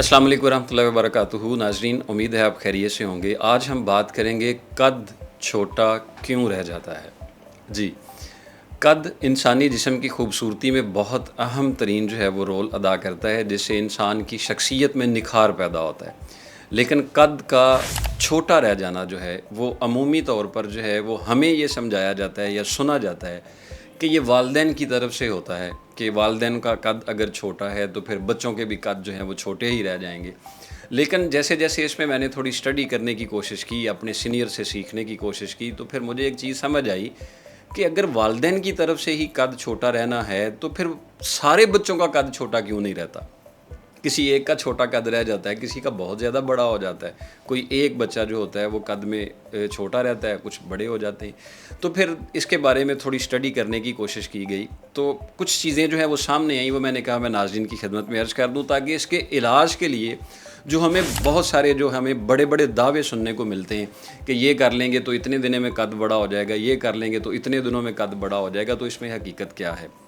अस्सलाम वालेकुम रहमतुल्लाहि व बरकातुहू। नाज़रीन, उम्मीद है आप खैरियत से होंगे। आज हम बात करेंगे कद छोटा क्यों रह जाता है। जी, कद इंसानी जिस्म की खूबसूरती में बहुत अहम तरीन जो है वो रोल अदा करता है, जिससे इंसान की शख्सियत में निखार पैदा होता है। लेकिन कद का छोटा रह जाना जो है वो अमूमी तौर पर जो है वो हमें ये समझाया जाता है या सुना जाता है कि ये वालिदैन की तरफ से होता है कि वालिदैन का कद अगर छोटा है तो फिर बच्चों के भी कद जो हैं वो छोटे ही रह जाएंगे। लेकिन जैसे जैसे इसमें मैंने थोड़ी स्टडी करने की कोशिश की, अपने सीनियर से सीखने की कोशिश की, तो फिर मुझे एक चीज़ समझ आई कि अगर वालिदैन की तरफ से ही कद छोटा रहना है तो फिर सारे बच्चों का कद छोटा क्यों नहीं रहता। किसी एक का छोटा कद रह जाता है, किसी का बहुत ज़्यादा बड़ा हो जाता है। कोई एक बच्चा जो होता है वो कद में छोटा रहता है, कुछ बड़े हो जाते हैं। तो फिर इसके बारे में थोड़ी स्टडी करने की कोशिश की गई, तो कुछ चीज़ें जो है वो सामने आई, वो मैंने कहा मैं नाज़रीन की खिदमत में अर्ज़ कर दूँ, ताकि इसके इलाज के लिए जो हमें बहुत सारे जो हमें बड़े बड़े दावे सुनने को मिलते हैं कि ये कर लेंगे तो इतने दिनों में कद बड़ा हो जाएगा, ये कर लेंगे तो इतने दिनों में कद बड़ा हो जाएगा, तो इसमें हकीकत क्या है।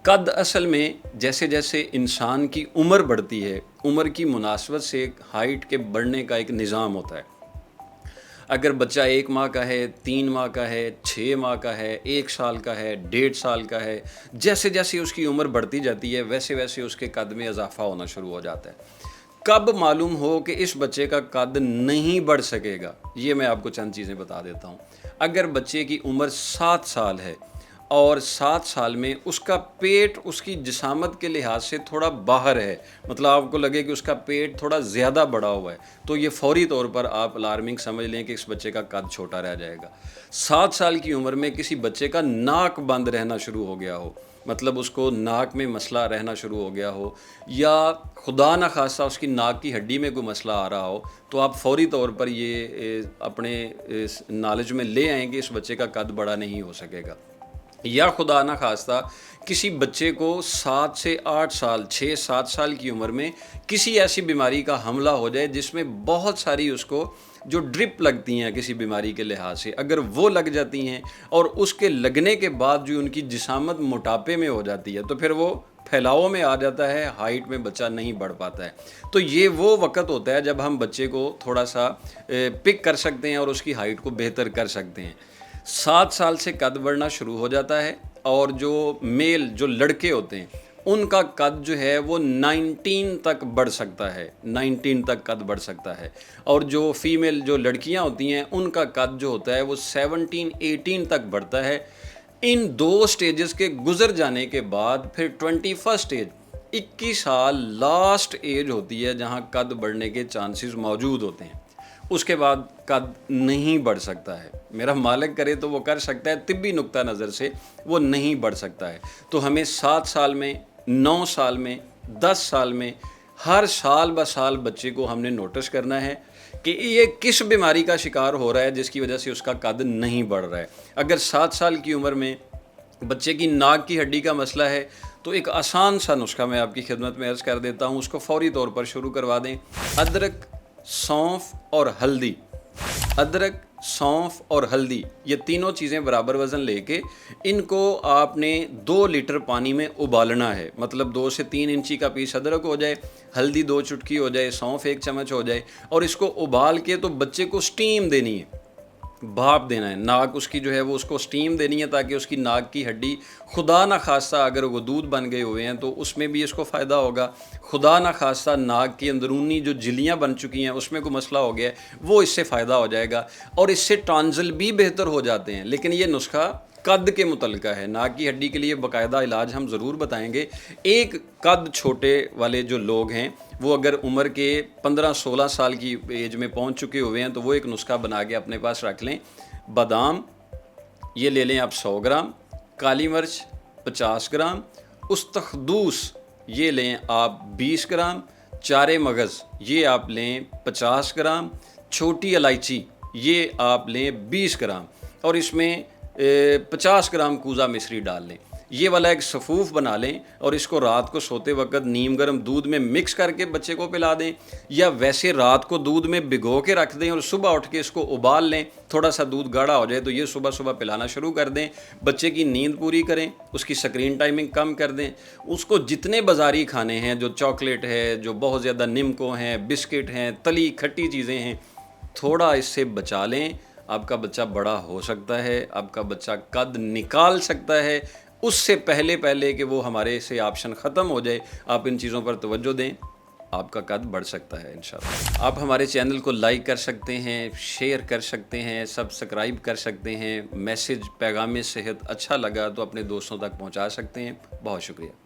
कद असल में जैसे जैसे इंसान की उम्र बढ़ती है, उम्र की मुनासबत से हाइट के बढ़ने का एक निज़ाम होता है। अगर बच्चा 1 माह का है, 3 माह का है, 6 माह का है, 1 साल का है, 1.5 साल का है, जैसे जैसे उसकी उम्र बढ़ती जाती है वैसे वैसे उसके कद में इजाफा होना शुरू हो जाता है। कब मालूम हो कि इस बच्चे का कद नहीं बढ़ सकेगा, ये मैं आपको चंद चीज़ें बता देता हूँ। अगर बच्चे की उम्र 7 साल है और 7 साल में उसका पेट उसकी जिसामत के लिहाज से थोड़ा बाहर है, मतलब आपको लगे कि उसका पेट थोड़ा ज़्यादा बड़ा हुआ है, तो ये फ़ौरी तौर पर आप अलार्मिंग समझ लें कि इस बच्चे का कद छोटा रह जाएगा। 7 साल की उम्र में किसी बच्चे का नाक बंद रहना शुरू हो गया हो, मतलब उसको नाक में मसला रहना शुरू हो गया हो, या खुदा न खास्ता उसकी नाक की हड्डी में कोई मसला आ रहा हो, तो आप फ़ौरी तौर पर ये अपने नॉलेज में ले आएँ कि इस बच्चे का कद बड़ा नहीं हो सकेगा। या खुदा ना खास्ता किसी बच्चे को 7 से 8 साल, 6-7 साल की उम्र में किसी ऐसी बीमारी का हमला हो जाए जिसमें बहुत सारी उसको जो ड्रिप लगती हैं किसी बीमारी के लिहाज से, अगर वो लग जाती हैं और उसके लगने के बाद जो उनकी जिसामत मोटापे में हो जाती है, तो फिर वो फैलाव में आ जाता है, हाइट में बच्चा नहीं बढ़ पाता है। तो ये वो वक़्त होता है जब हम बच्चे को थोड़ा सा पिक कर सकते हैं और उसकी हाइट को बेहतर कर सकते हैं। 7 साल से कद बढ़ना शुरू हो जाता है, और जो मेल जो लड़के होते हैं उनका कद जो है वो 19 तक बढ़ सकता है, 19 तक कद बढ़ सकता है। और जो फीमेल जो लड़कियां होती हैं उनका कद जो होता है वो 17-18 तक बढ़ता है। इन दो स्टेजेस के गुजर जाने के बाद फिर 21st स्टेज, 21 साल लास्ट एज होती है जहां कद बढ़ने के चांसेस मौजूद होते हैं। उसके बाद कद नहीं बढ़ सकता है। मेरा मालिक करे तो वो कर सकता है, तिब्बी नुक्ता नज़र से वो नहीं बढ़ सकता है। तो हमें 7 साल में, 9 साल में, 10 साल में, हर साल ब साल बच्चे को हमने नोटिस करना है कि ये किस बीमारी का शिकार हो रहा है जिसकी वजह से उसका कद नहीं बढ़ रहा है। अगर 7 साल की उम्र में बच्चे की नाक की हड्डी का मसला है, तो एक आसान सा नुस्खा मैं आपकी खिदमत में अर्ज़ कर देता हूँ, उसको फ़ौरी तौर पर शुरू करवा दें। अदरक, सौंफ और हल्दी, अदरक, सौंफ और हल्दी, ये तीनों चीज़ें बराबर वज़न लेके इनको आपने 2 लीटर पानी में उबालना है। मतलब 2 से 3 इंची का पीस अदरक हो जाए, हल्दी 2 चुटकी हो जाए, सौंफ 1 चम्मच हो जाए, और इसको उबाल के तो बच्चे को स्टीम देनी है, भाप देना है। नाक उसकी जो है वो उसको स्टीम देनी है, ताकि उसकी नाक की हड्डी, खुदा ना खास्ता अगर वो दूध बन गए हुए हैं तो उसमें भी इसको फ़ायदा होगा। खुदा ना खास्ता नाक की अंदरूनी जो झिल्लियाँ बन चुकी हैं उसमें कोई मसला हो गया है, वो इससे फ़ायदा हो जाएगा, और इससे टॉन्सिल भी बेहतर हो जाते हैं। लेकिन ये नुस्खा कद के मुतल्लिका है, नाक की हड्डी के लिए बाकायदा इलाज हम ज़रूर बताएंगे। एक कद छोटे वाले जो लोग हैं वो अगर उम्र के 15-16 साल की एज में पहुंच चुके हुए हैं तो वो एक नुस्खा बना के अपने पास रख लें। बादाम ये ले लें आप 100 ग्राम, काली मिर्च 50 ग्राम, उस्तखदूस ये लें आप 20 ग्राम, चारे मगज़ ये आप लें 50 ग्राम, छोटी इलायची ये आप लें 20 ग्राम, और इसमें 50 ग्राम कूज़ा मिश्री डाल लें। یہ والا ایک سفوف بنا لیں اور اس کو رات کو سوتے وقت نیم گرم دودھ میں مکس کر کے بچے کو پلا دیں، یا ویسے رات کو دودھ میں بھگو کے رکھ دیں اور صبح اٹھ کے اس کو ابال لیں، تھوڑا سا دودھ گاڑھا ہو جائے تو یہ صبح صبح پلانا شروع کر دیں، بچے کی نیند پوری کریں، اس کی سکرین ٹائمنگ کم کر دیں، اس کو جتنے بازاری کھانے ہیں، جو چاکلیٹ ہے، جو بہت زیادہ نمکو ہیں، بسکٹ ہیں، تلی کھٹی چیزیں ہیں، تھوڑا اس سے بچا لیں۔ آپ کا بچہ بڑا ہو سکتا ہے، آپ کا بچہ قد نکال سکتا ہے، اس سے پہلے کہ وہ ہمارے سے آپشن ختم ہو جائے، آپ ان چیزوں پر توجہ دیں، آپ کا قد بڑھ سکتا ہے انشاءاللہ۔ آپ ہمارے چینل کو لائک کر سکتے ہیں، شیئر کر سکتے ہیں، سبسکرائب کر سکتے ہیں، میسج پیغام صحت اچھا لگا تو اپنے دوستوں تک پہنچا سکتے ہیں۔ بہت شکریہ۔